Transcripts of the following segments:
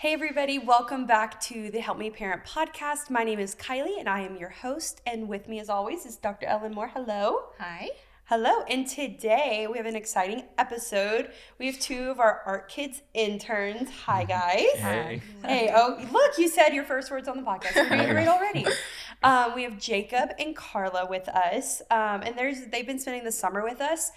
Hey everybody, welcome back to the Help Me Parent podcast. My name is Kylie and I am your host, and with me as always is Dr. Ellen Moore. Hello. Hi. Hello, and today we have an exciting episode. We have two of our Art Kids interns. Hi guys. Hey. Hey, oh look, you said your first words on the podcast. You're doing great already. We have Jacob and Carla with us, and they've been spending the summer with us.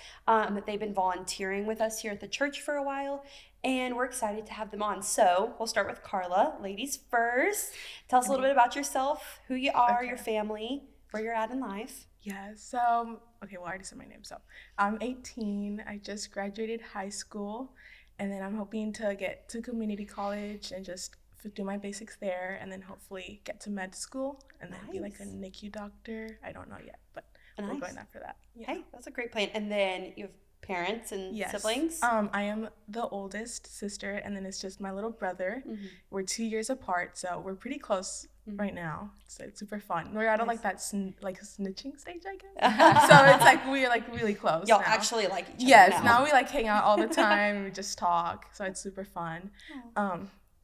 They've been volunteering with us here at the church for a while, and we're excited to have them on. So we'll start with Carla. Ladies first. Tell us a little bit about yourself, who you are, your family, where you're at in life. Yeah, so, I already said my name. So, I'm 18. I just graduated high school, and then I'm hoping to get to community college and just do my basics there, and then hopefully get to med school, and then be like a NICU doctor. I don't know yet, but we're going after that. Yeah. Hey, that's a great plan. And then you have parents and siblings? I am the oldest sister, and then it's just my little brother. Mm-hmm. We're 2 years apart, so we're pretty close right now. So it's super fun. We're out of like that snitching stage, I guess. So it's like we're like really close. Y'all now. Actually like each other. Yes, now we like hang out all the time. And we just talk, so it's super fun.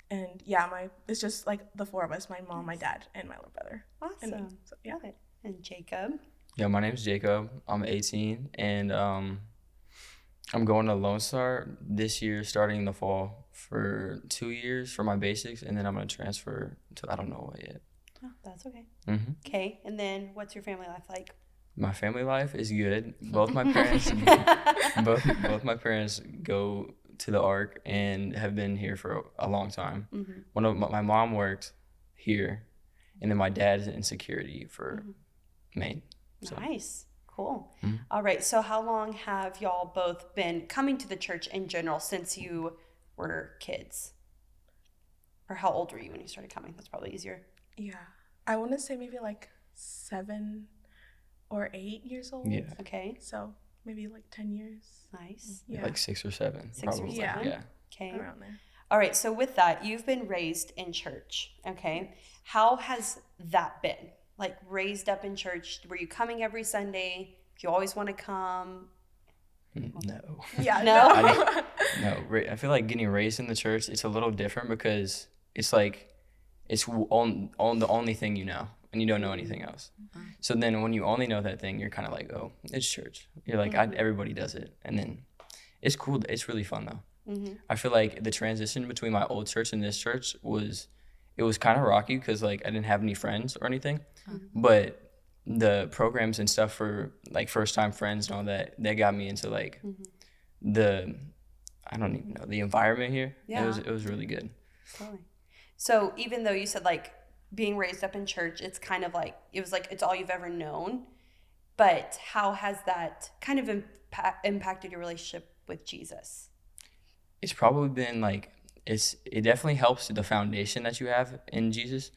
And yeah, it's just like the four of us: my mom, my dad, and my little brother. Awesome. And so, yeah. Love it. And Jacob. Yeah, my name's Jacob. I'm 18, and I'm going to Lone Star this year, starting in the fall, for 2 years for my basics, and then I'm going to transfer to I don't know what yet. Oh, that's okay. Mm-hmm. Okay, and then what's your family life like? My family life is good. Both my parents, both my parents go to the Ark and have been here for a long time. Mm-hmm. My mom worked here, and then my dad's in security for Maine. So. Nice. Cool. Mm-hmm. All right. So how long have y'all both been coming to the church in general since you were kids? Or how old were you when you started coming? That's probably easier. Yeah. I want to say maybe like 7 or 8 years old. Yeah. Okay. So maybe like 10 years. Nice. Yeah. Like 6 or 7. 6 probably. or 7? Yeah. Okay. Around there. All right. So with that, you've been raised in church. Okay. How has that been? Like raised up in church? Were you coming every Sunday? Do you always want to come? No. Yeah. No? No. I feel like getting raised in the church, it's a little different because it's like it's on the only thing you know, and you don't know anything else. Mm-hmm. So then when you only know that thing, you're kind of like, oh, it's church. You're like, everybody does it. And then it's cool. It's really fun, though. Mm-hmm. I feel like the transition between my old church and this church was kind of rocky because, like, I didn't have any friends or anything. Mm-hmm. But the programs and stuff for like first time friends and all that got me into like the environment here. Yeah. It was really good. Totally. So even though you said like being raised up in church, it's kind of like it's all you've ever known, but how has that kind of impacted your relationship with Jesus? It's probably been like it definitely helps the foundation that you have in Jesus.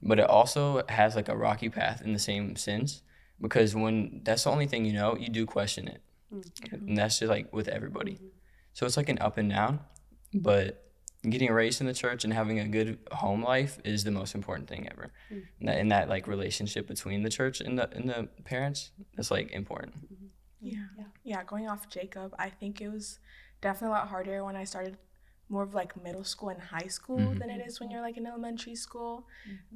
But it also has like a rocky path in the same sense because when that's the only thing you know, you do question it. Mm-hmm. And that's just like with everybody. Mm-hmm. So it's like an up and down, but getting raised in the church and having a good home life is the most important thing ever. Mm-hmm. And that like relationship between the church and the parents, that's like important. Mm-hmm. Yeah. Going off Jacob, I think it was definitely a lot harder when I started more of like middle school and high school than it is when you're like in elementary school.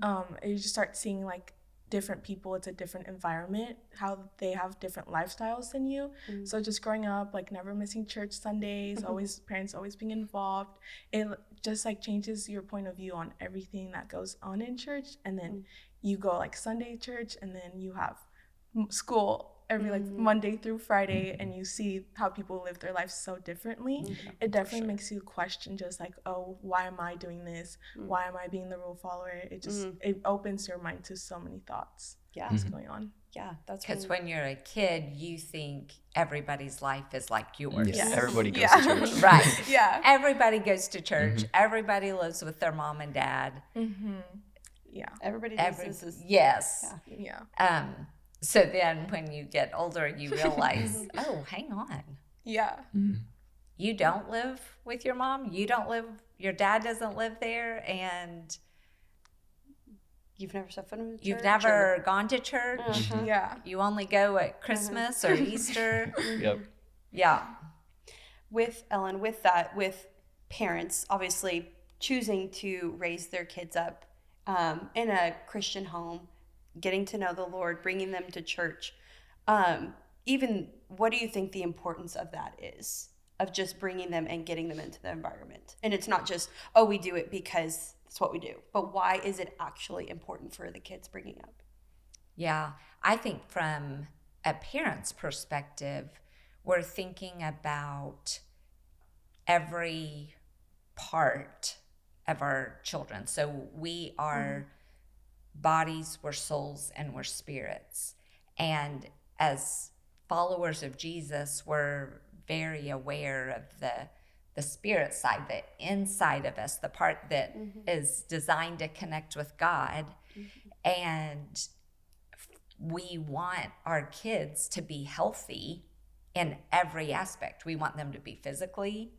You just start seeing like different people. It's a different environment, how they have different lifestyles than you. So just growing up, like never missing church Sundays, parents always being involved, it just like changes your point of view on everything that goes on in church. And then you go like Sunday church, and then you have school every like Monday through Friday, and you see how people live their lives so differently. It definitely makes you question just like, oh, why am I doing this? Why am I being the rule follower? It just it opens your mind to so many thoughts. Yeah, what's going on. Yeah, that's because when you're a kid, you think everybody's life is like yours. Yeah, everybody goes to church. Right. Yeah, everybody goes to church. Everybody lives with their mom and dad. Yeah, everybody does this. Yes. Yeah. So then when you get older, you realize, oh, hang on. Yeah. You don't live with your mom. Your dad doesn't live there. And you've never stepped foot in church? You've never gone to church. Yeah. You only go at Christmas or Easter. Yep. Yeah. With Ellen, with parents, obviously choosing to raise their kids up in a Christian home, getting to know the Lord, bringing them to church. Even what do you think the importance of that is, of just bringing them and getting them into the environment? And it's not just, oh, we do it because it's what we do, but why is it actually important for the kids bringing up? Yeah, I think from a parent's perspective, we're thinking about every part of our children. So we are bodies, we're souls, and we're spirits. And as followers of Jesus, we're very aware of the spirit side, the inside of us, the part that is designed to connect with God. And we want our kids to be healthy in every aspect. We want them to be physically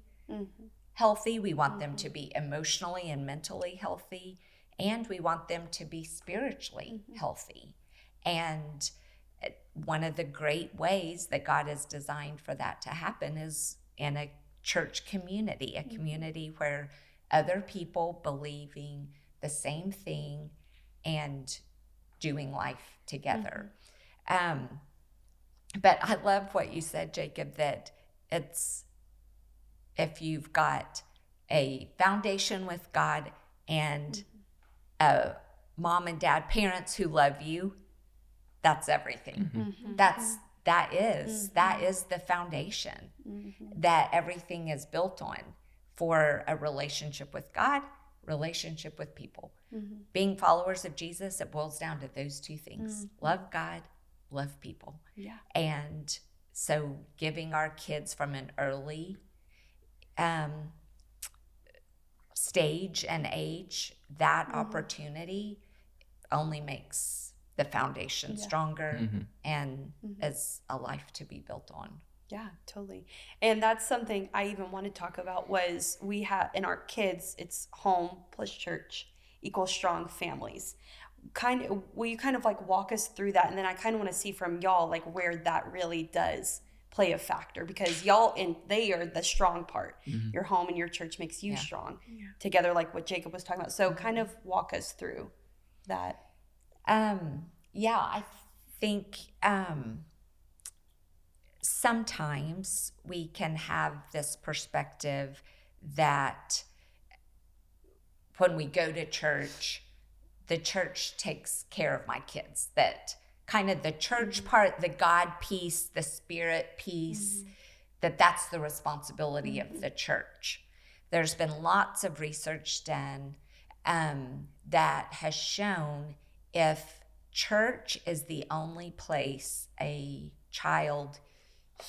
healthy. We want them to be emotionally and mentally healthy. And we want them to be spiritually healthy. And one of the great ways that God has designed for that to happen is in a church community, a community where other people believing the same thing and doing life together. But I love what you said, Jacob, that it's, if you've got a foundation with God and mom and dad, parents who love you, that's everything. That is the foundation that everything is built on for a relationship with God, relationship with people. Being followers of Jesus, it boils down to those two things. Love God, love people. Yeah. And so giving our kids from an early stage and age that opportunity only makes the foundation stronger and is a life to be built on. Yeah, totally. And that's something I even want to talk about was we have in our kids, it's home plus church equals strong families. Will you kind of like walk us through that? And then I kind of want to see from y'all like where that really does play a factor, because y'all they are the strong part. Your home and your church makes you strong together, like what Jacob was talking about. So kind of walk us through that. I think sometimes we can have this perspective that when we go to church, the church takes care of my kids, that kind of the church part, the God piece, the spirit piece, that's the responsibility of the church. There's been lots of research done that has shown if church is the only place a child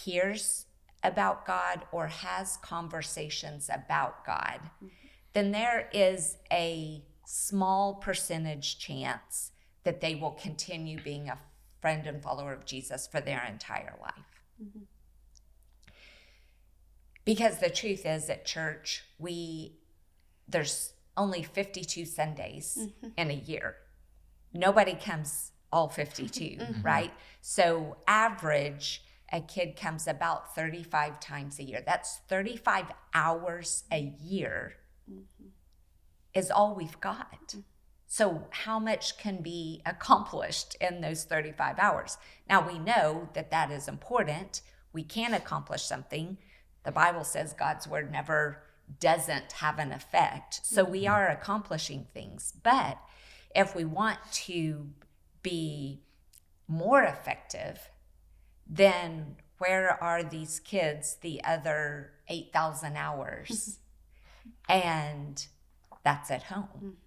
hears about God or has conversations about God, then there is a small percentage chance that they will continue being a friend and follower of Jesus for their entire life. Because the truth is, at church, there's only 52 Sundays in a year. Nobody comes all 52, right? So average, a kid comes about 35 times a year. That's 35 hours a year is all we've got. So how much can be accomplished in those 35 hours? Now, we know that is important. We can accomplish something. The Bible says God's word never doesn't have an effect. So we are accomplishing things. But if we want to be more effective, then where are these kids the other 8,000 hours? And that's at home.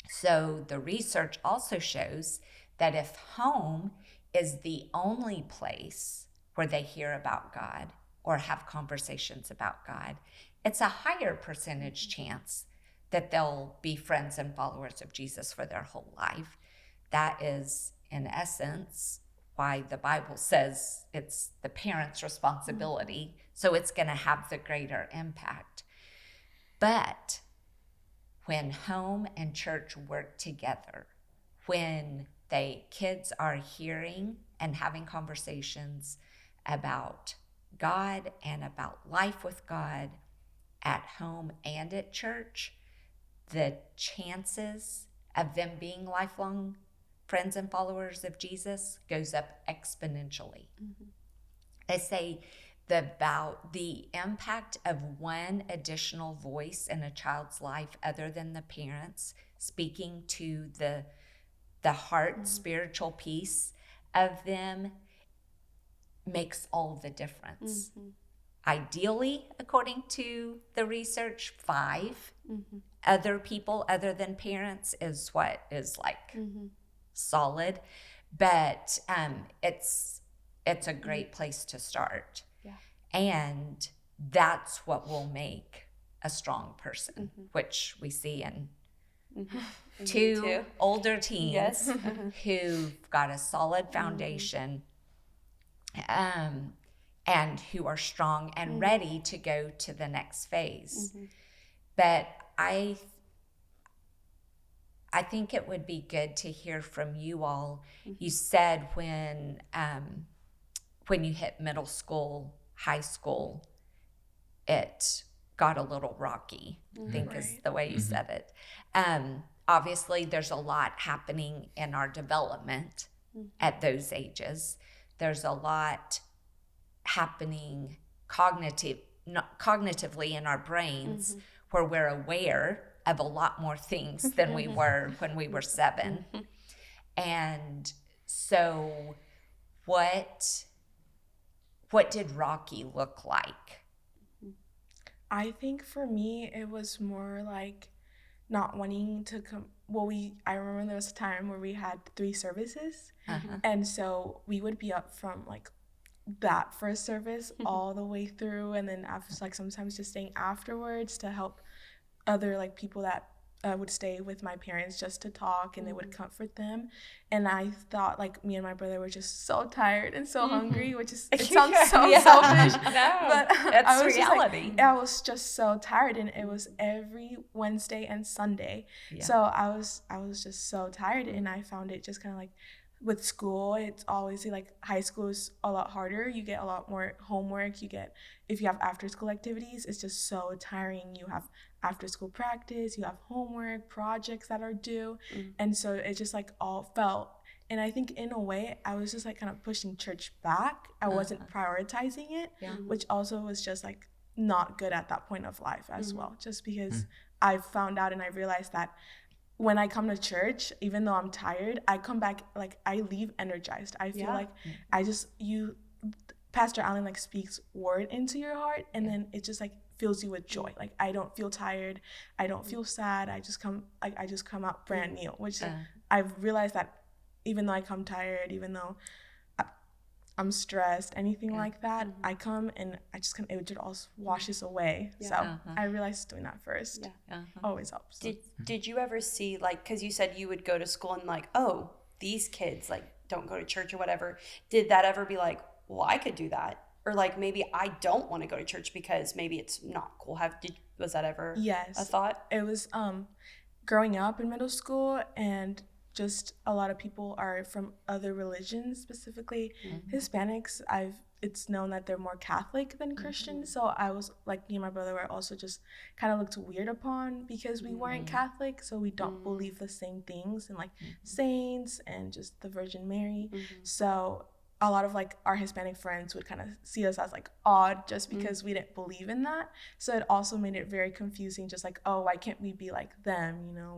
So the research also shows that if home is the only place where they hear about God or have conversations about God, it's a higher percentage chance that they'll be friends and followers of Jesus for their whole life. That is, in essence, why the Bible says it's the parent's responsibility. So it's going to have the greater impact. But when home and church work together, when kids are hearing and having conversations about God and about life with God at home and at church, the chances of them being lifelong friends and followers of Jesus goes up exponentially. They say the impact of one additional voice in a child's life other than the parents speaking to the heart spiritual piece of them makes all the difference. Ideally, according to the research, 5 other people other than parents is what is like solid, but it's a great place to start. And that's what will make a strong person, which we see in two older teens who've got a solid foundation and who are strong and ready to go to the next phase. But I think it would be good to hear from you all. You said when you hit middle school, high school, it got a little rocky, I think is the way you said it. Obviously, there's a lot happening in our development at those ages. There's a lot happening cognitively in our brains where we're aware of a lot more things than we were when we were 7. And so what did rocky look like? I think for me, it was more like not wanting to come. Well, I remember there was a time where we had 3 services. And so we would be up from like that first service all the way through. And then after, like sometimes just staying afterwards to help other like people that would stay with my parents just to talk, and they would comfort them. And I thought like me and my brother were just so tired and so hungry, which is, it sounds so selfish, but That's I was reality. I was just so tired, and it was every Wednesday and Sunday. So I was just so tired, and I found it just kind of like with school, it's always like high school is a lot harder. You get a lot more homework. If you have after school activities, it's just so tiring. You have after school practice, you have homework, projects that are due. And so it just like all felt, and I think in a way I was just like kind of pushing church back. I wasn't prioritizing it, which also was just like not good at that point of life as well, just because I found out and I realized that when I come to church, even though I'm tired, I come back, like I leave energized. I feel like Pastor Allen like speaks word into your heart, and then it just like fills you with joy. Like I don't feel tired, I don't feel sad. I just come out brand new, which I've realized that even though I come tired, even though I'm stressed, anything like that, I come and I just it just all washes away. So I realized doing that first always helps. Did you ever see, like, because you said you would go to school and like, oh, these kids like don't go to church or whatever. Did that ever be like, well, I could do that? Or like maybe I don't want to go to church because maybe it's not cool. Was that ever a thought? It was growing up in middle school, and just a lot of people are from other religions, specifically Hispanics. It's known that they're more Catholic than Christian. So I was like, me and my brother were also just kind of looked weird upon because we weren't Catholic. So we don't believe the same things, and like saints and just the Virgin Mary. So a lot of like our Hispanic friends would kind of see us as like odd just because we didn't believe in that. So it also made it very confusing, just like, oh, why can't we be like them? You know,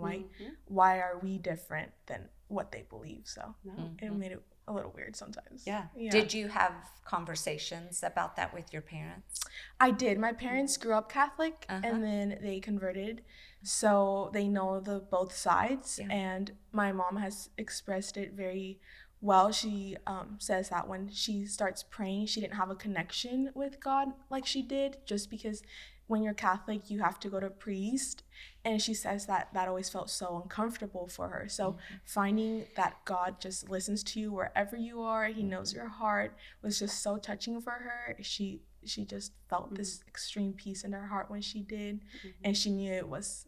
why are we different than what they believe? So it made it a little weird sometimes. Yeah. Did you have conversations about that with your parents? I did. My parents grew up Catholic and then they converted. So they know the both sides. And my mom has expressed it very well. She says that when she starts praying, she didn't have a connection with God like she did, just because when you're Catholic, you have to go to a priest. And she says that always felt so uncomfortable for her. So finding that God just listens to you wherever you are, he knows your heart, was just so touching for her. She just felt this extreme peace in her heart when she did. And she knew it was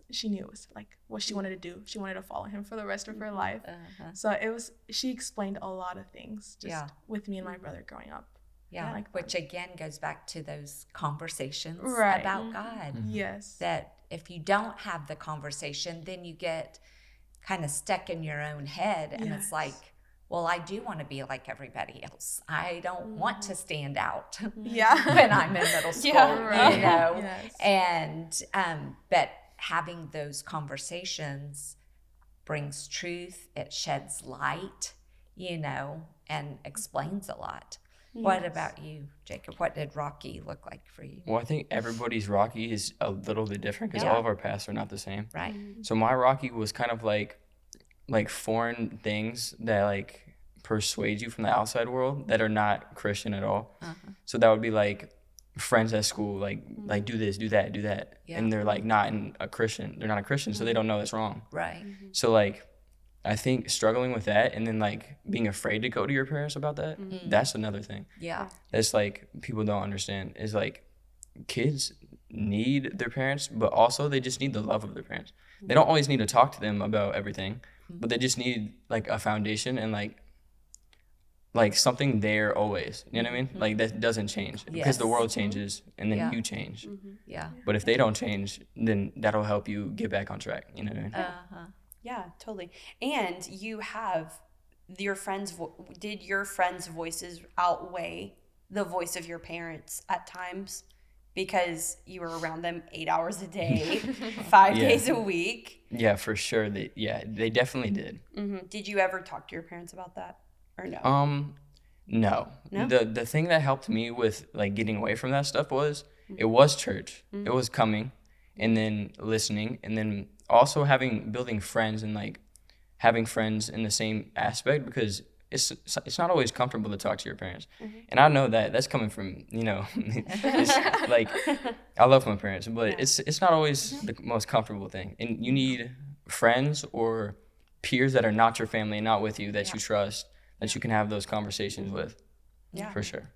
like what she wanted to do. She wanted to follow him for the rest of her life. So she explained a lot of things just with me and my brother growing up. Which again goes back to those conversations about God. Yes. That if you don't have the conversation, then you get kind of stuck in your own head. And it's like, well, I do want to be like everybody else. I don't want to stand out when I'm in middle school, you know? Yes. And, but having those conversations brings truth, it sheds light, you know, and explains a lot. What about you, Jacob? What did Rocky look like for you? Well, I think everybody's Rocky is a little bit different because all of our paths are not the same. Right. So my Rocky was kind of like foreign things that like persuade you from the outside world that are not Christian at all. So that would be like friends at school, like do this, do that, and they're like not a Christian. They're not a Christian, so they don't know that's wrong. Right. So like, I think struggling with that and then like being afraid to go to your parents about that, that's another thing. Yeah. That's like people don't understand is like kids need their parents, but also they just need the love of their parents. They don't always need to talk to them about everything, but they just need like a foundation and like something there always. You know what I mean? Like that doesn't change because the world changes and then you change. Yeah. But if they don't change, then that'll help you get back on track. You know what I mean? Yeah, totally. And you have your friends. Did your friends' voices outweigh the voice of your parents at times because you were around them 8 hours a day, 5 days a week? Yeah, for sure. They definitely did. Did you ever talk to your parents about that, or no? No. No? The thing that helped me with like getting away from that stuff was it was church. It was coming and then listening and then also building friends and like having friends in the same aspect because it's not always comfortable to talk to your parents. And I know that's coming from, you know, it's like I love my parents, but it's not always the most comfortable thing. And you need friends or peers that are not your family and not with you that you trust, that you can have those conversations with. Yeah. For sure.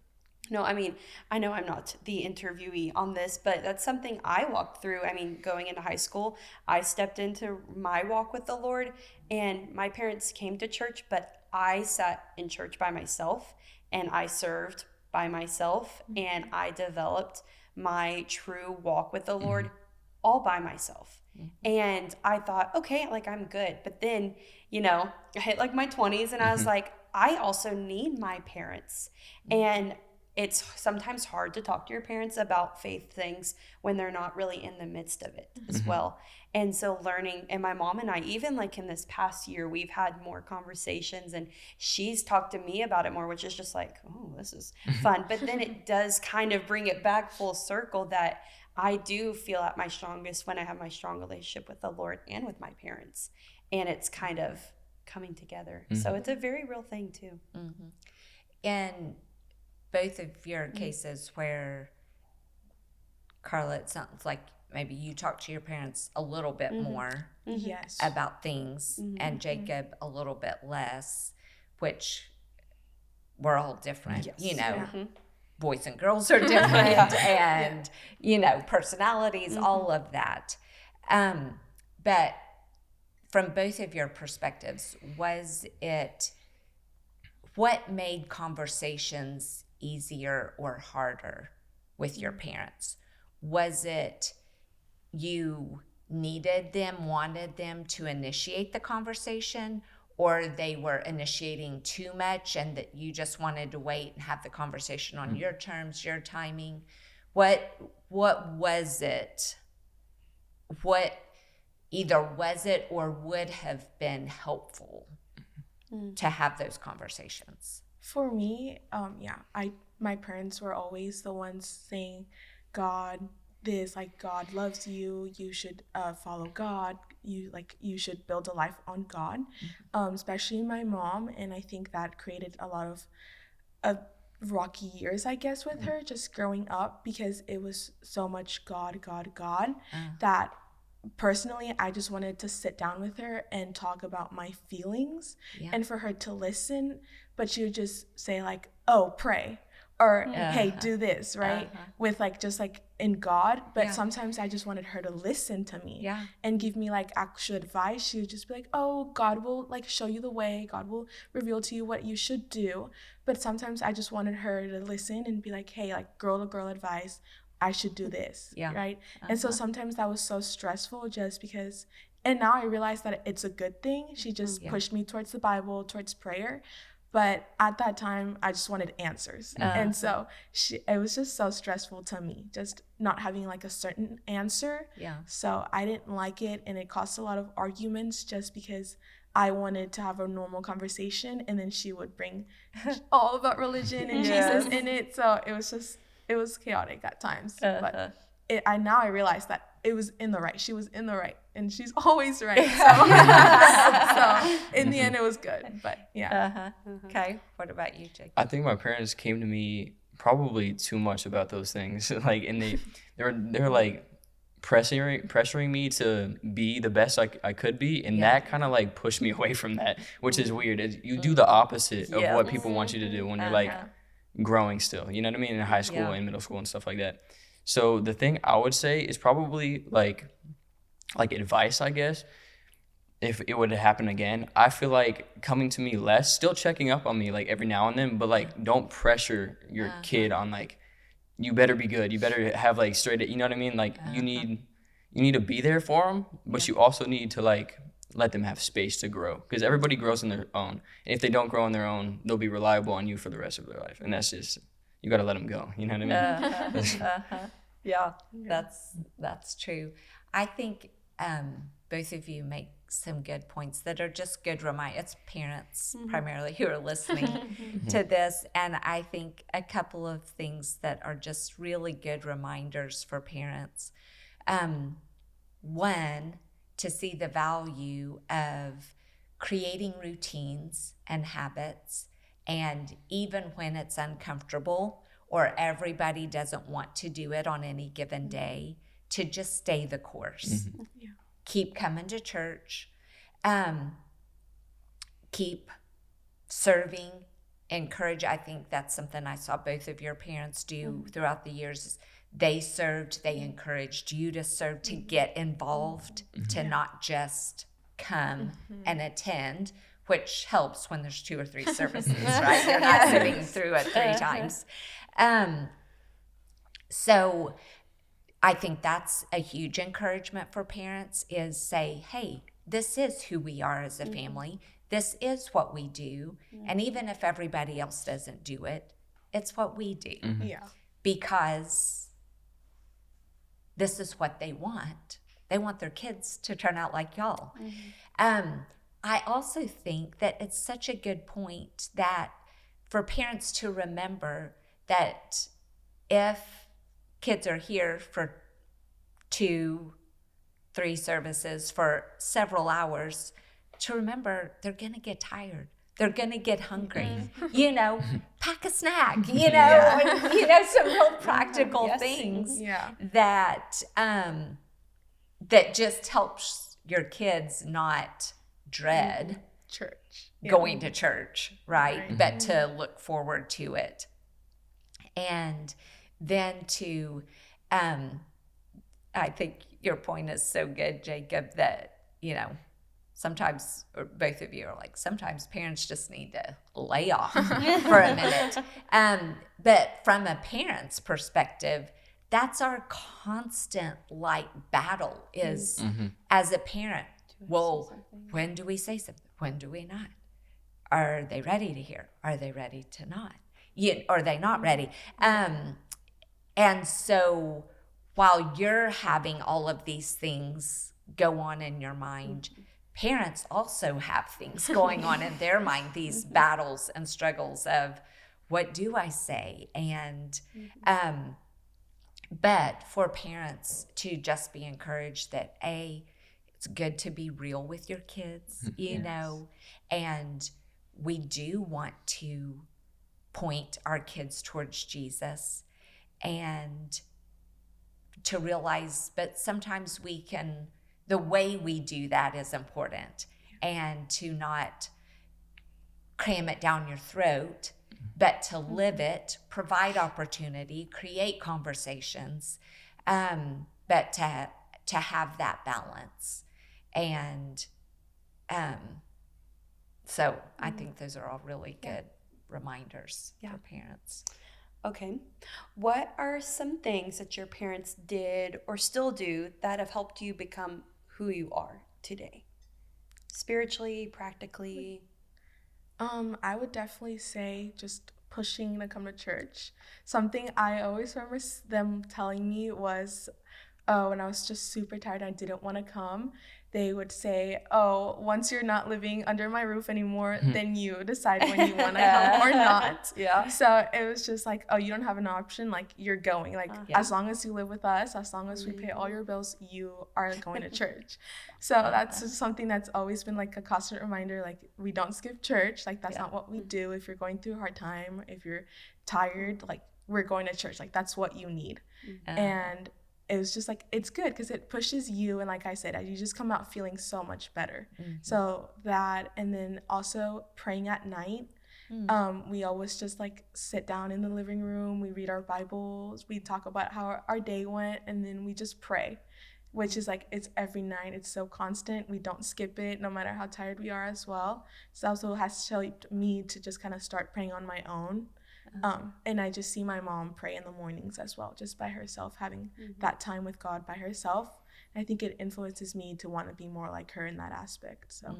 No, I mean, I know I'm not the interviewee on this, but that's something I walked through. I mean, going into high school, I stepped into my walk with the Lord, and my parents came to church, but I sat in church by myself, and I served by myself, and I developed my true walk with the Lord all by myself. And I thought, okay, like I'm good. But then, you know, I hit like my 20s, and I was like, I also need my parents. And it's sometimes hard to talk to your parents about faith things when they're not really in the midst of it as well. And so learning, and my mom and I, even like in this past year, we've had more conversations and she's talked to me about it more, which is just like, oh, this is fun. But then it does kind of bring it back full circle that I do feel at my strongest when I have my strong relationship with the Lord and with my parents. And it's kind of coming together. So it's a very real thing too. And both of your cases where, Carla, it sounds like maybe you talk to your parents a little bit more Yes. about things, and Jacob a little bit less, which we're all different, you know. Boys and girls are different, and, you know, personalities, all of that. But from both of your perspectives, what made conversations easier or harder with your parents? Was it you needed them, wanted them to initiate the conversation, or they were initiating too much and that you just wanted to wait and have the conversation on your terms, your timing? What was it? What either was it or would have been helpful to have those conversations? For me, my parents were always the ones saying, God, this, like, God loves you, you should follow God, you should build a life on God, especially my mom. And I think that created a lot of rocky years, I guess, with her, just growing up, because it was so much God, that personally I just wanted to sit down with her and talk about my feelings and for her to listen. But she would just say like, oh, pray, or hey, do this, right? With like just like in God. But sometimes I just wanted her to listen to me and give me like actual advice. She would just be like, oh, God will like show you the way, God will reveal to you what you should do. But sometimes I just wanted her to listen and be like, hey, like girl to girl advice, I should do this, Yeah. right? And so sometimes that was so stressful just because, and now I realize that it's a good thing. She just pushed me towards the Bible, towards prayer. But at that time, I just wanted answers. And so it was just so stressful to me, just not having like a certain answer. Yeah. So I didn't like it, and it caused a lot of arguments just because I wanted to have a normal conversation, and then she would bring all about religion and Jesus in it. So it was chaotic at times. But now I realize that it was in the right. She was in the right, and she's always right. So in the end, it was good. But yeah. Okay. What about you, Jake? I think my parents came to me probably too much about those things. Like, and they're like pressuring me to be the best I could be, and that kind of like pushed me away from that, which is weird. You do the opposite of what people want you to do when you're like growing still. You know what I mean? In high school and middle school and stuff like that. So the thing I would say is probably like advice, I guess. If it would happen again, I feel like coming to me less, still checking up on me like every now and then, but like don't pressure your kid on like, you better be good, you better have like straight, you know what I mean? Like you need to be there for them, but you also need to like let them have space to grow, because everybody grows in their own. And if they don't grow on their own, they'll be reliable on you for the rest of their life, and that's just, you got to let them go. You know what I mean? Yeah, that's true. I think both of you make some good points that are just good reminders. It's parents primarily who are listening to this, and I think a couple of things that are just really good reminders for parents. One, to see the value of creating routines and habits, and even when it's uncomfortable or everybody doesn't want to do it on any given day, to just stay the course. Keep coming to church, keep serving, encourage. I think that's something I saw both of your parents do throughout the years. They served, they encouraged you to serve, to get involved, to not just come and attend, which helps when there's 2 or 3 services, right? You're not sitting through it 3 times. So I think that's a huge encouragement for parents, is say, hey, this is who we are as a family. This is what we do. And even if everybody else doesn't do it, it's what we do. Yeah. Because this is what they want. They want their kids to turn out like y'all. I also think that it's such a good point that for parents to remember that if kids are here for 2, 3 services for several hours, to remember they're going to get tired. They're going to get hungry. You know, pack a snack, you know, and, you know, some real practical things that that just helps your kids not dread Church. going to church, right? But to look forward to it. And then to, I think your point is so good, Jacob, that, you know, sometimes, or both of you are like, sometimes parents just need to lay off for a minute. But from a parent's perspective, that's our constant like battle is as a parent. Well, when do we say something? When do we not? Are they ready to hear? Are they ready to not? Are they not ready? And so while you're having all of these things go on in your mind, parents also have things going on in their mind, these battles and struggles of, what do I say? And but for parents to just be encouraged that it's good to be real with your kids, you know, and we do want to point our kids towards Jesus, and to realize, but sometimes the way we do that is important, and to not cram it down your throat, but to live it, provide opportunity, create conversations, but to have that balance. And so I think those are all really good reminders for parents. Okay. What are some things that your parents did or still do that have helped you become who you are today? Spiritually, practically? I would definitely say just pushing to come to church. Something I always remember them telling me was, when I was just super tired and I didn't want to come, they would say, "Oh, once you're not living under my roof anymore, then you decide when you want to come or not." Yeah. So it was just like, "Oh, you don't have an option. Like, you're going. Like, Yeah. as long as you live with us, as long as we pay all your bills, you are going to church." So that's just something that's always been like a constant reminder. Like, we don't skip church. Like, that's not what we do. If you're going through a hard time, if you're tired, like, we're going to church. Like, that's what you need. And it was just like, it's good because it pushes you, and like I said, you just come out feeling so much better. So that, and then also praying at night. We always just like sit down in the living room, we read our Bibles, we talk about how our day went, and then we just pray, which is like, it's every night, it's so constant, we don't skip it no matter how tired we are as well. So also has helped me to just kind of start praying on my own. And I just see my mom pray in the mornings as well, just by herself, having that time with God by herself. I think it influences me to want to be more like her in that aspect. So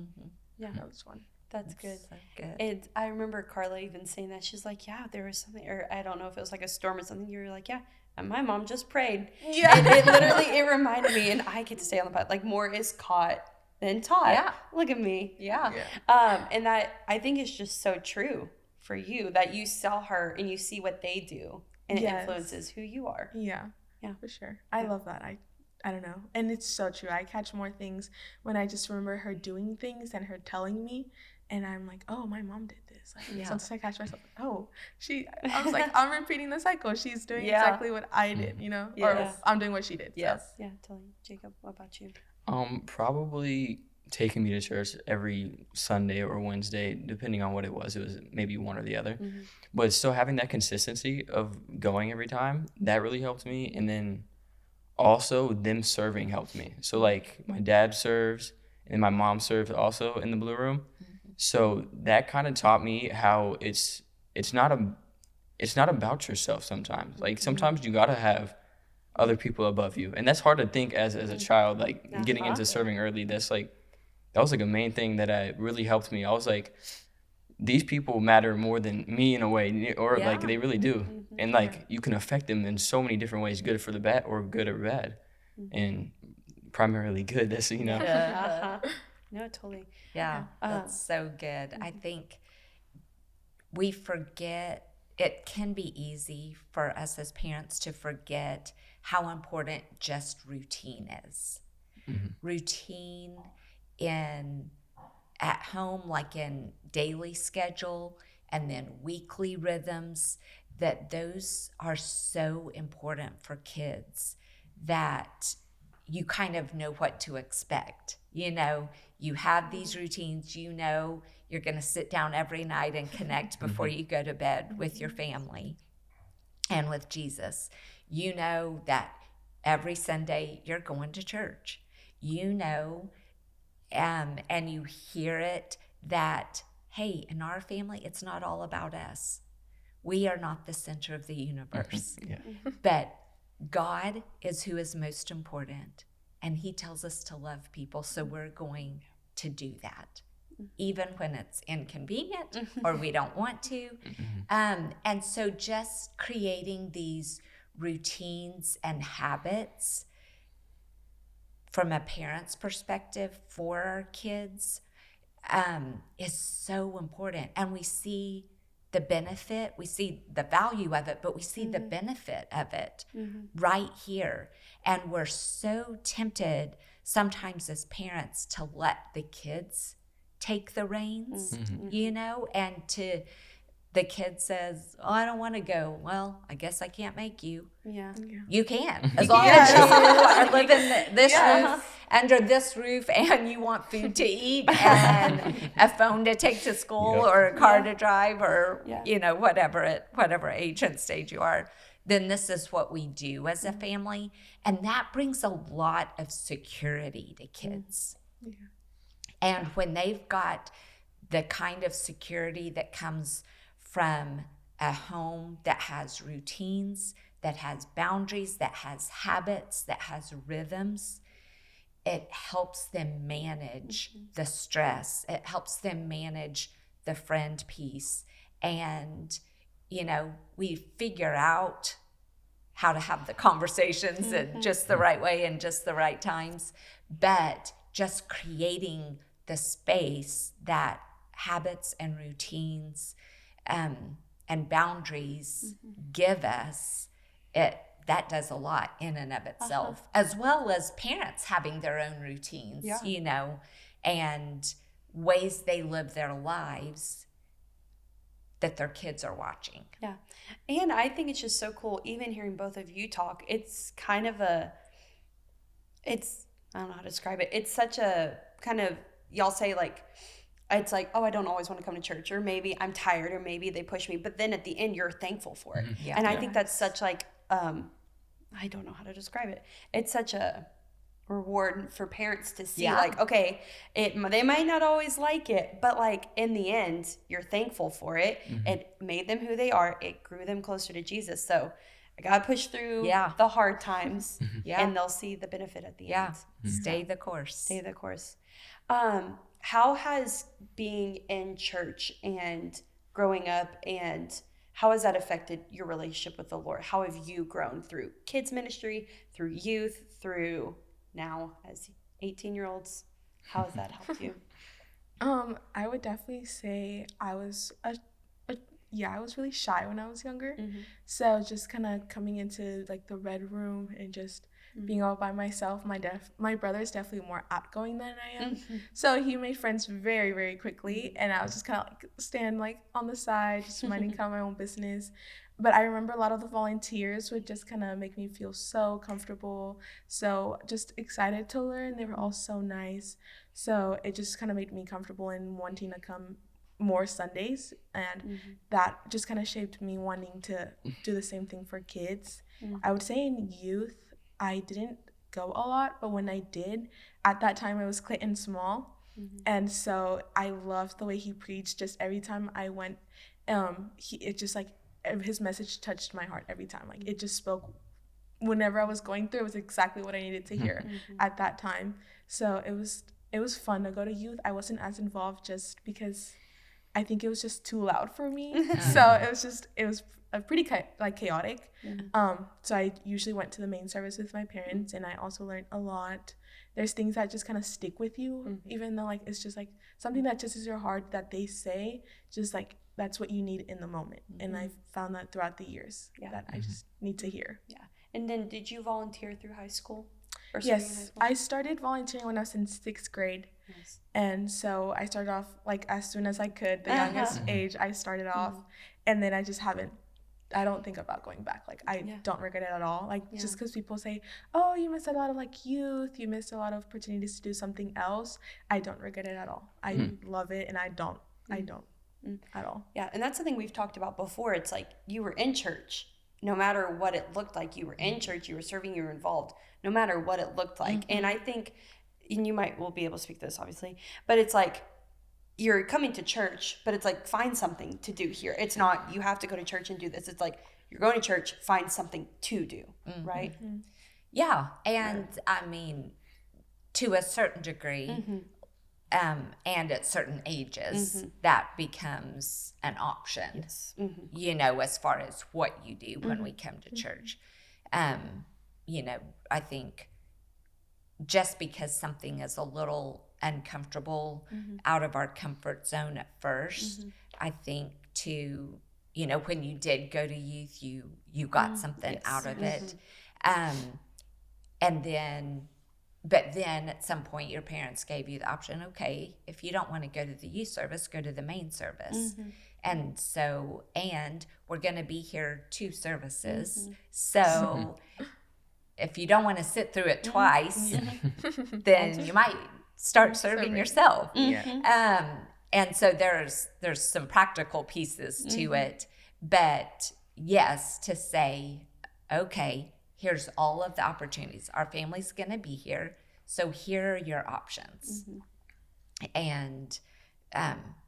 Yeah. that was one. That's good. So good. And I remember Carla even saying that. She's like, yeah, there was something, or I don't know if it was like a storm or something. You were like, yeah, and my mom just prayed. Yeah. And it literally, it reminded me, and I get to stay on the pod, like more is caught than taught. Yeah. Look at me. Yeah. And that I think is just so true for you, that you saw her and you see what they do, and it Yes. influences who you are. Yeah, Yeah. for sure. I love that. I don't know. And it's so true. I catch more things when I just remember her doing things and her telling me. And I'm like, oh, my mom did this. Like, sometimes I catch myself, oh, I was like, I'm repeating the cycle. She's doing exactly what I did, you know? Yes. Or I'm doing what she did. Yes. So. Yeah, totally. Jacob, what about you? Probably taking me to church every Sunday or Wednesday, depending on what it was. It was maybe one or the other. But still having that consistency of going every time, that really helped me. And then also them serving helped me. So like my dad serves and my mom serves also in the Blue Room. So that kind of taught me how it's not about yourself sometimes. Like sometimes you gotta have other people above you, and that's hard to think as a child. Like getting into serving early, that was like a main thing that really helped me. I was like, these people matter more than me in a way, or like they really do, and like you can affect them in so many different ways, good for the bad or good or bad, and primarily good. That's No, totally. Yeah, that's so good. I think we forget, it can be easy for us as parents to forget how important just routine is. Routine at home, like in daily schedule, and then weekly rhythms, that those are so important for kids that you kind of know what to expect. You know, you have these routines, you know, you're going to sit down every night and connect before you go to bed with your family and with Jesus. You know that every Sunday you're going to church. You know, and you hear it that, hey, in our family, it's not all about us. We are not the center of the universe. But God is who is most important, and he tells us to love people, so we're going to do that, even when it's inconvenient or we don't want to. And so just creating these routines and habits from a parent's perspective for our kids is so important. And we see the benefit, we see the value of it, but we see the benefit of it right here. And we're so tempted sometimes as parents to let the kids take the reins, you know, and the kid says, oh, I don't want to go. Well, I guess I can't make you. You can, as long as you are living this roof, under this roof, and you want food to eat and a phone to take to school or a car to drive, or you know, whatever age and stage you are. Then this is what we do as a family, and that brings a lot of security to kids. And when they've got the kind of security that comes from a home that has routines, that has boundaries, that has habits, that has rhythms, it helps them manage the stress. It helps them manage the friend piece. And, we figure out how to have the conversations in just the right way and just the right times. But just creating the space that habits and routines and boundaries give us, that does a lot in and of itself, as well as parents having their own routines, and ways they live their lives that their kids are watching. Yeah. And I think it's just so cool, even hearing both of you talk, it's kind of I don't know how to describe it. It's such a kind of, y'all say like, it's like, oh, I don't always want to come to church, or maybe I'm tired, or maybe they push me. But then at the end, you're thankful for it. Yeah. And I think that's such like, I don't know how to describe it. It's such a reward for parents to see like, okay, they might not always like it, but like in the end, you're thankful for it. It made them who they are. It grew them closer to Jesus. So I got to push through the hard times and they'll see the benefit at the end. Stay the course. Stay the course. How has being in church and growing up, and how has that affected your relationship with the Lord? How have you grown through kids ministry, through youth, through now as 18-year-olds? How has that helped you? I would definitely say I was I was really shy when I was younger. So just kind of coming into like the red room and just being all by myself. My brother's definitely more outgoing than I am. So he made friends very, very quickly, and I was just kind of like stand like on the side, just minding kind of my own business. But I remember a lot of the volunteers would just kind of make me feel so comfortable, so just excited to learn. They were all so nice. So it just kind of made me comfortable in wanting to come more Sundays, and that just kind of shaped me wanting to do the same thing for kids. I would say in youth, I didn't go a lot, but when I did, at that time it was Clayton Small, and so I loved the way he preached. Just every time I went, it just like his message touched my heart every time. Like it just spoke. Whenever I was going through, it was exactly what I needed to hear at that time. So it was fun to go to youth. I wasn't as involved just because I think it was just too loud for me. So it was a pretty chaotic. So I usually went to the main service with my parents, and I also learned a lot. There's things that just kind of stick with you, even though like it's just like something that just is your heart that they say, just like that's what you need in the moment. And I found that throughout the years that I just need to hear. Yeah. And then did you volunteer through high school? Or in high Yes, school? I started volunteering when I was in 6th grade. Nice. And so I started off like as soon as I could, the youngest age I started off. And then I don't think about going back. Like I don't regret it at all. Like just because people say, oh, you missed a lot of like youth, you missed a lot of opportunities to do something else. I don't regret it at all. I love it, and I don't at all. Yeah, and that's something we've talked about before. It's like you were in church. No matter what it looked like, you were in church, you were serving, you were involved, no matter what it looked like. And I think, and you will be able to speak to this obviously, but it's like you're coming to church, but it's like find something to do here. It's not you have to go to church and do this. It's like you're going to church, find something to do, right? Yeah, and I mean, to a certain degree, and at certain ages, that becomes an option. Yes. As far as what you do when we come to church. I think just because something is a little uncomfortable, out of our comfort zone at first, I think when you did go to youth, you got something out of it. But then at some point your parents gave you the option, okay, if you don't want to go to the youth service, go to the main service. And so, and we're going to be here 2 services. So if you don't want to sit through it twice, then you might start serving yourself. And so there's some practical pieces to it. But yes, to say, okay, here's all of the opportunities. Our family's going to be here, so here are your options. And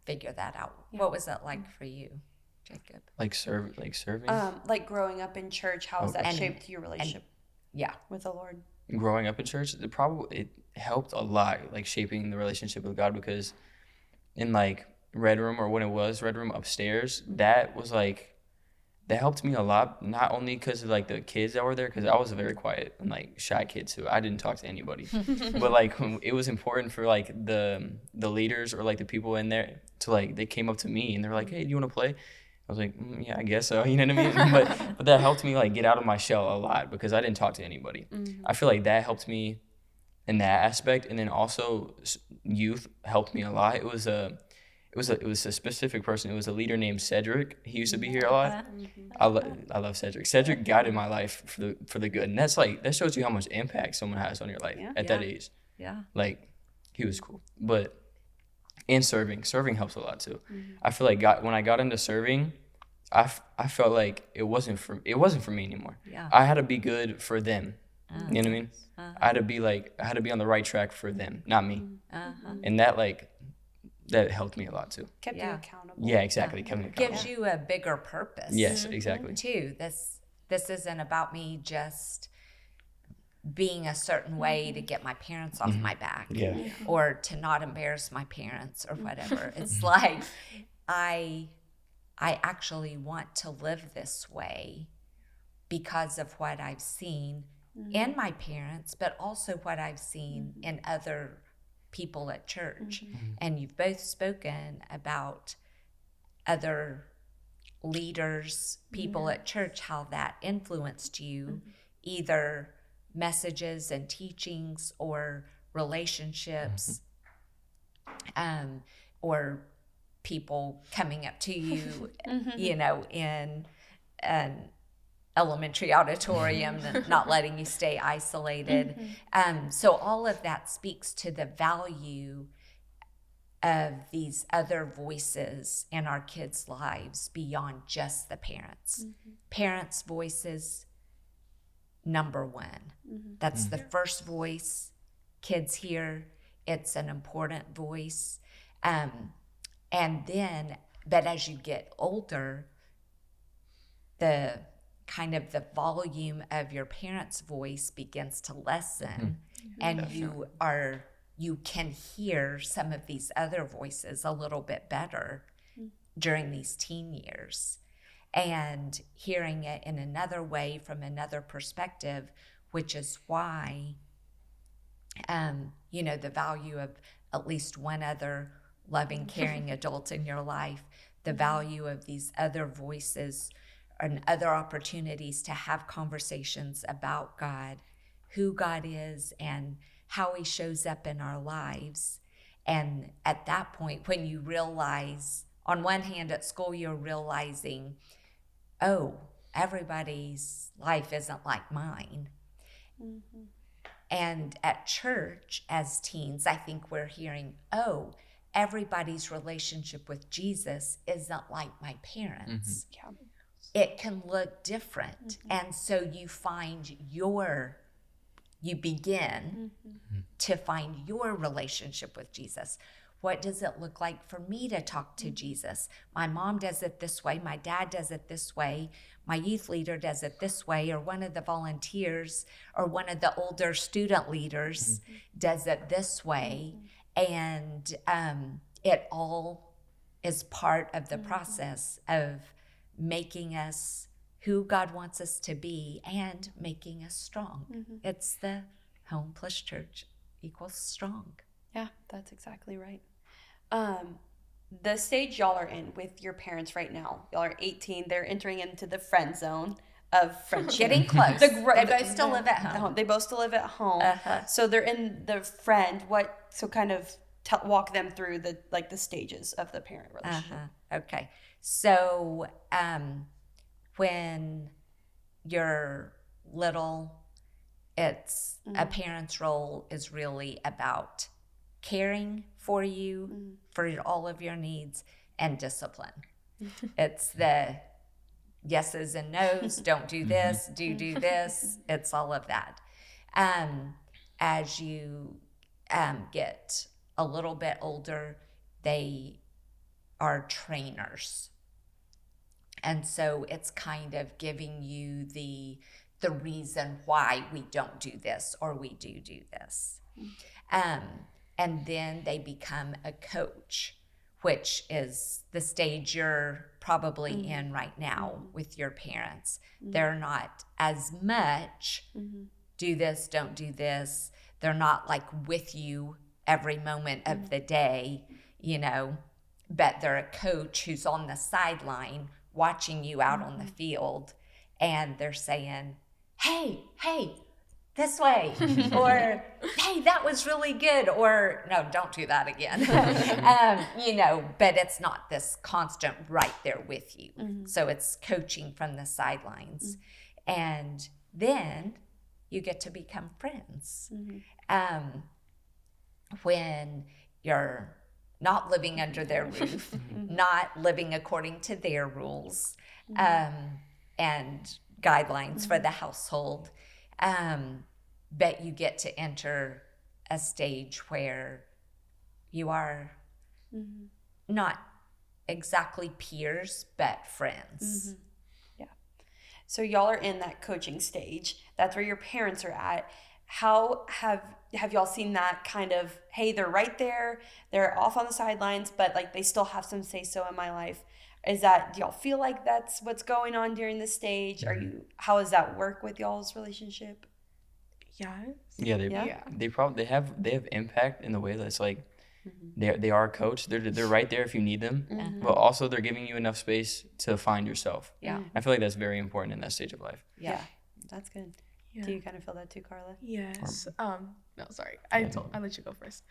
figure that out. What was that like for you? Jacob. Like serving. Like growing up in church, how has that And- shaped your relationship Yeah. with the Lord? Growing up in church, it helped a lot, like shaping the relationship with God, because in like Red Room, or when it was Red Room upstairs, that was like, that helped me a lot, not only because of like the kids that were there, because I was a very quiet and like shy kid, so I didn't talk to anybody. But like it was important for like the leaders or like the people in there to like, they came up to me and they were like, hey, do you want to play? I was like, yeah, I guess so. You know what I mean? But that helped me like get out of my shell a lot, because I didn't talk to anybody. I feel like that helped me in that aspect, and then also youth helped me a lot. It was a specific person. It was a leader named Cedric. He used to be here a lot. I love Cedric. Cedric guided my life for the good, and that's like, that shows you how much impact someone has on your life at that age. Yeah. Like, he was cool. But in serving helps a lot too. I feel like when I got into serving, I felt like it wasn't for me anymore. Yeah. I had to be good for them. You know what I mean? I had to be on the right track for them, not me. And that helped me a lot too. Kept you Yeah. accountable. Yeah, exactly. Coming accountable. Gives you a bigger purpose. Yes, exactly. Too. This isn't about me just being a certain way to get my parents off my back, Yeah. or to not embarrass my parents or whatever. It's like I actually want to live this way because of what I've seen in my parents, but also what I've seen in other people at church. And you've both spoken about other leaders, people at church, how that influenced you, either messages and teachings or relationships, or people coming up to you, you know, in an elementary auditorium and not letting you stay isolated. So all of that speaks to the value of these other voices in our kids' lives beyond just the parents. Parents' voices, number one. That's the first voice kids hear. It's an important voice. And then, but as you get older, the kind of the volume of your parents' voice begins to lessen, and you can hear some of these other voices a little bit better during these teen years, and hearing it in another way from another perspective, which is why you know, the value of at least one other loving, caring adult in your life, the value of these other voices and other opportunities to have conversations about God, who God is, and how he shows up in our lives. And at that point, when you realize, on one hand, at school, you're realizing, oh, everybody's life isn't like mine. And at church, as teens, I think we're hearing, oh, everybody's relationship with Jesus isn't like my parents. It can look different. And so you begin to find your relationship with Jesus. What does it look like for me to talk to Jesus? My mom does it this way. My dad does it this way. My youth leader does it this way, or one of the volunteers or one of the older student leaders does it this way. And it all is part of the process of making us who God wants us to be and making us strong. It's the home plus church equals strong. Yeah, that's exactly right. The stage y'all are in with your parents right now, y'all are 18, they're entering into the friend zone of friendship. Getting close. They both still live at home. They both still live at home. So they're in the friend. Kind of walk them through the stages of the parent relationship. Okay. So when you're little, it's a parent's role is really about caring for you, for all of your needs, and discipline. It's the yeses and nos, don't do this, do this. It's all of that. As you get a little bit older, they are trainers. And so it's kind of giving you the reason why we don't do this or we do this. And then they become a coach, which is the stage you're probably in right now with your parents. They're not as much do this, don't do this. They're not like with you every moment of the day, you know, but they're a coach who's on the sideline watching you out on the field, and they're saying, hey, this way, or hey, that was really good, or no, don't do that again. You know, but it's not this constant right there with you. So it's coaching from the sidelines. And then you get to become friends. When you're not living under their roof, not living according to their rules and guidelines for the household. But you get to enter a stage where you are not exactly peers, but friends. Yeah. So y'all are in that coaching stage. That's where your parents are at. How have y'all seen that kind of, hey, they're right there, they're off on the sidelines, but like they still have some say so in my life? Do y'all feel like that's what's going on during this stage? How does that work with y'all's relationship? Yes. They have impact in the way that's like they are a coach. They're right there if you need them, but also they're giving you enough space to find yourself. Yeah. I feel like that's very important in that stage of life. Yeah, that's good. Yeah. Do you kind of feel that too, Carla? Yes. No, sorry. I let you go first.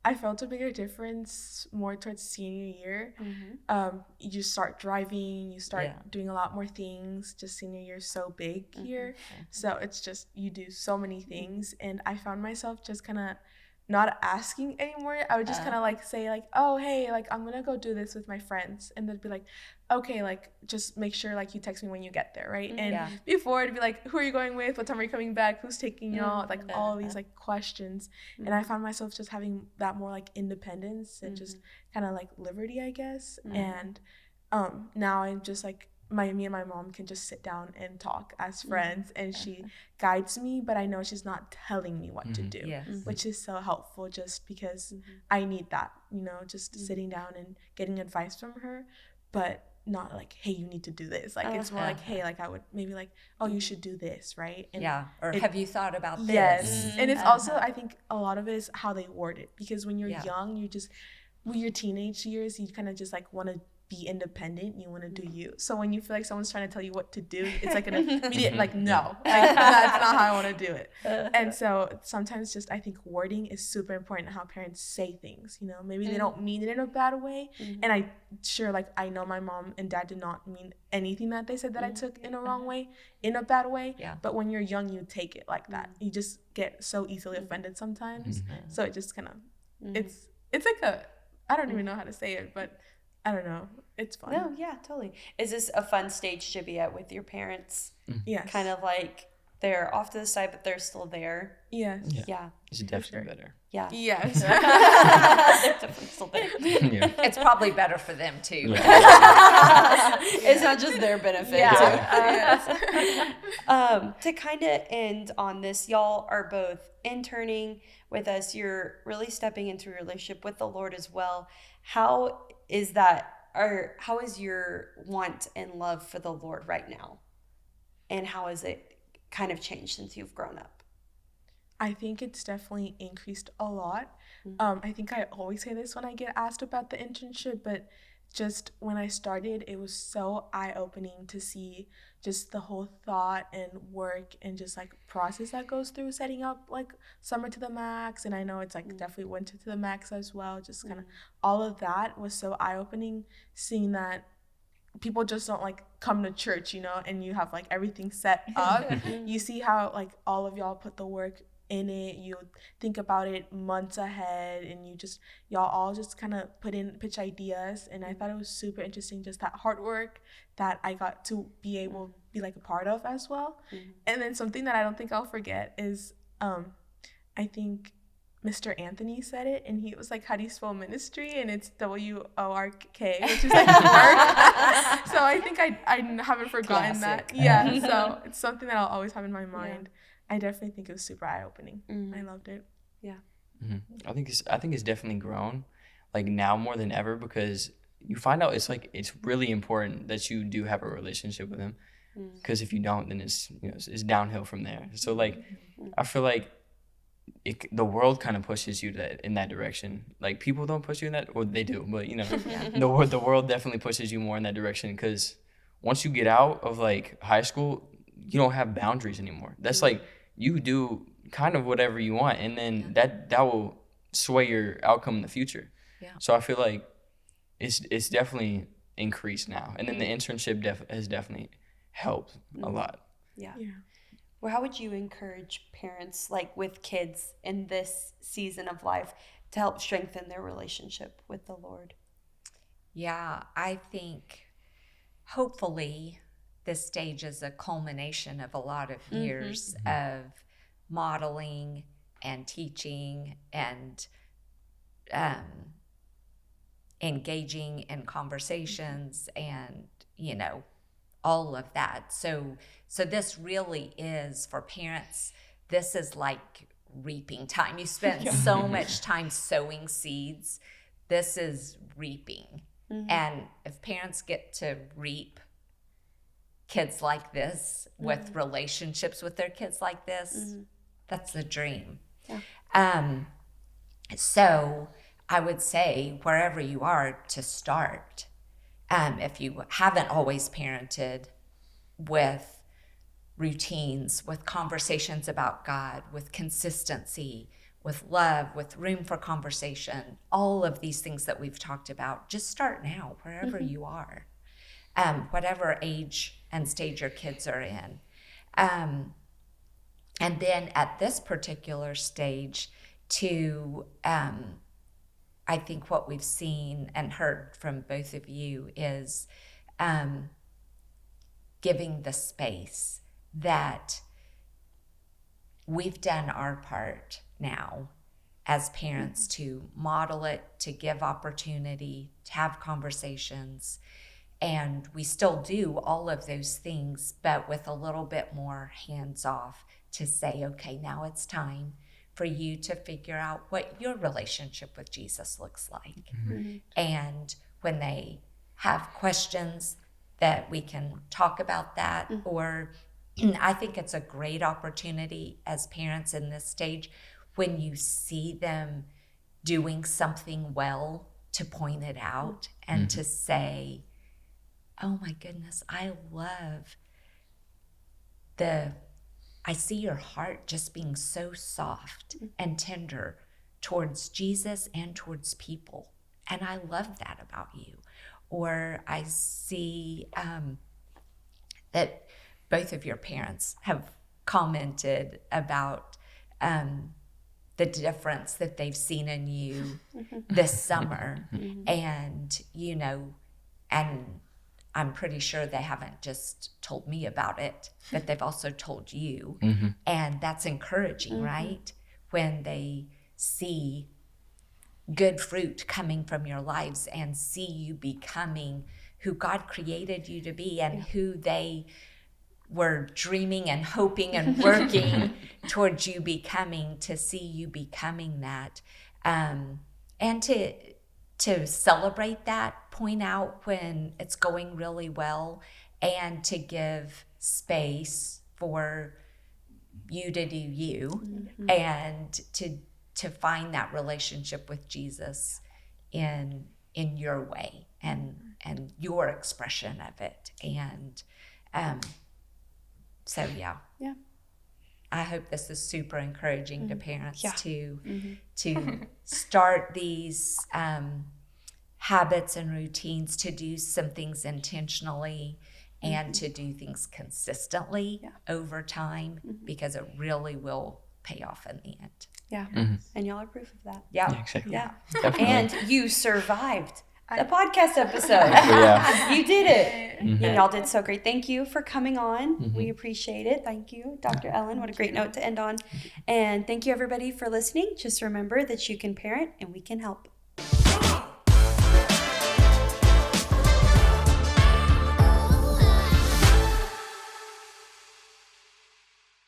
I felt a bigger difference more towards senior year. You just start driving, you start doing a lot more things. Just senior year is so big here. So it's just, you do so many things. And I found myself just kind of not asking anymore. I would just kind of like say like, oh, hey, like I'm gonna go do this with my friends. And they'd be like, okay, like just make sure like you text me when you get there, right? And before it'd be like, who are you going with? What time are you coming back? Who's taking y'all? Like all of these like questions. And I found myself just having that more like independence and just kind of like liberty, I guess. And now I'm just like, me and my mom can just sit down and talk as friends, and she guides me, but I know she's not telling me what to do, which is so helpful just because I need that, you know, just sitting down and getting advice from her, but not like, hey, you need to do this. Like it's more like, hey, like I would maybe like, oh, you should do this, right? And or have you thought about this? Yes. And it's also, I think a lot of it is how they word it, because when you're young, you just, with your teenage years, you kind of just like want to be independent, you want to do you. So when you feel like someone's trying to tell you what to do, it's like an immediate like, no, like, that's not how I want to do it. And so sometimes just, I think wording is super important, how parents say things, you know, maybe they don't mean it in a bad way. And I sure, like, I know my mom and dad did not mean anything that they said that I took in a wrong way, in a bad way. But when you're young, you take it like that. You just get so easily offended sometimes. So it just kind of, it's like I don't even know how to say it, but I don't know. It's fun. No, yeah, totally. Is this a fun stage to be at with your parents? Yes. Kind of like they're off to the side, but they're still there. Yes. Yeah. It's definitely better. Yeah. Yes. They're definitely still there. It's probably better for them too. It's not just their benefit. To kind of end on this, y'all are both interning with us. You're really stepping into a relationship with the Lord as well. How is that, or how is your want and love for the Lord right now? And how has it kind of changed since you've grown up? I think it's definitely increased a lot. I think I always say this when I get asked about the internship, but just when I started, it was so eye-opening to see just the whole thought and work and just like process that goes through setting up like Summer to the Max. And I know it's like definitely Winter to the Max as well. Just kind of all of that was so eye-opening, seeing that people just don't like come to church, you know, and you have like everything set up. You see how like all of y'all put the work in it, you think about it months ahead, and y'all all just kind of pitch ideas. And I thought it was super interesting, just that hard work that I got to be able to be like a part of as well. And then something that I don't think I'll forget is I think Mr. Anthony said it, and he was like, how do you spell ministry? And it's WORK, which is like work. So I think I haven't forgotten Classic. that. Yeah, so it's something that I'll always have in my mind. I definitely think it was super eye-opening. I loved it. I think it's definitely grown, like now more than ever, because you find out it's really important that you do have a relationship with him, because if you don't, then it's it's downhill from there. So like I feel like the world kind of pushes you in that direction. Like people don't push you in that, or they do, but the world definitely pushes you more in that direction, because once you get out of like high school, you don't have boundaries anymore. That's like you do kind of whatever you want, and then that will sway your outcome in the future. So I feel like it's definitely increased now, and then the internship has definitely helped a lot. Yeah. Well, how would you encourage parents, like with kids in this season of life, to help strengthen their relationship with the Lord? Yeah, I think hopefully this stage is a culmination of a lot of years of modeling and teaching and engaging in conversations and all of that. So this really is, for parents, this is like reaping time. You spend so much time sowing seeds. This is reaping. And if parents get to reap kids like this with relationships with their kids like this, that's the dream. So I would say wherever you are to start, if you haven't always parented, with routines, with conversations about God, with consistency, with love, with room for conversation, all of these things that we've talked about, just start now, wherever you are, whatever age and stage your kids are in. And then at this particular stage, I think what we've seen and heard from both of you is giving the space that we've done our part now as parents to model it, to give opportunity, to have conversations. And we still do all of those things, but with a little bit more hands off, to say, okay, now it's time for you to figure out what your relationship with Jesus looks like. And when they have questions, that we can talk about that. Or I think it's a great opportunity as parents in this stage, when you see them doing something well, to point it out and to say, oh my goodness, I see your heart just being so soft and tender towards Jesus and towards people. And I love that about you. Or I see that both of your parents have commented about the difference that they've seen in you this summer. And, and I'm pretty sure they haven't just told me about it, but they've also told you. And that's encouraging, right? When they see good fruit coming from your lives and see you becoming who God created you to be, and who they were dreaming and hoping and working towards you becoming, to see you becoming that. And to celebrate that, point out when it's going really well, and to give space for you to do you, and to find that relationship with Jesus in your way and your expression of it. And so I hope this is super encouraging to parents to start these habits and routines, to do some things intentionally, and to do things consistently over time, because it really will pay off in the end. And y'all are proof of that. Exactly. And you survived a podcast episode. Yeah. You did it. Mhm. And y'all did so great. Thank you for coming on. Mhm. We appreciate it. Thank you, Dr. Ellen. What a great note to end on. And thank you, everybody, for listening. Just remember that you can parent and we can help.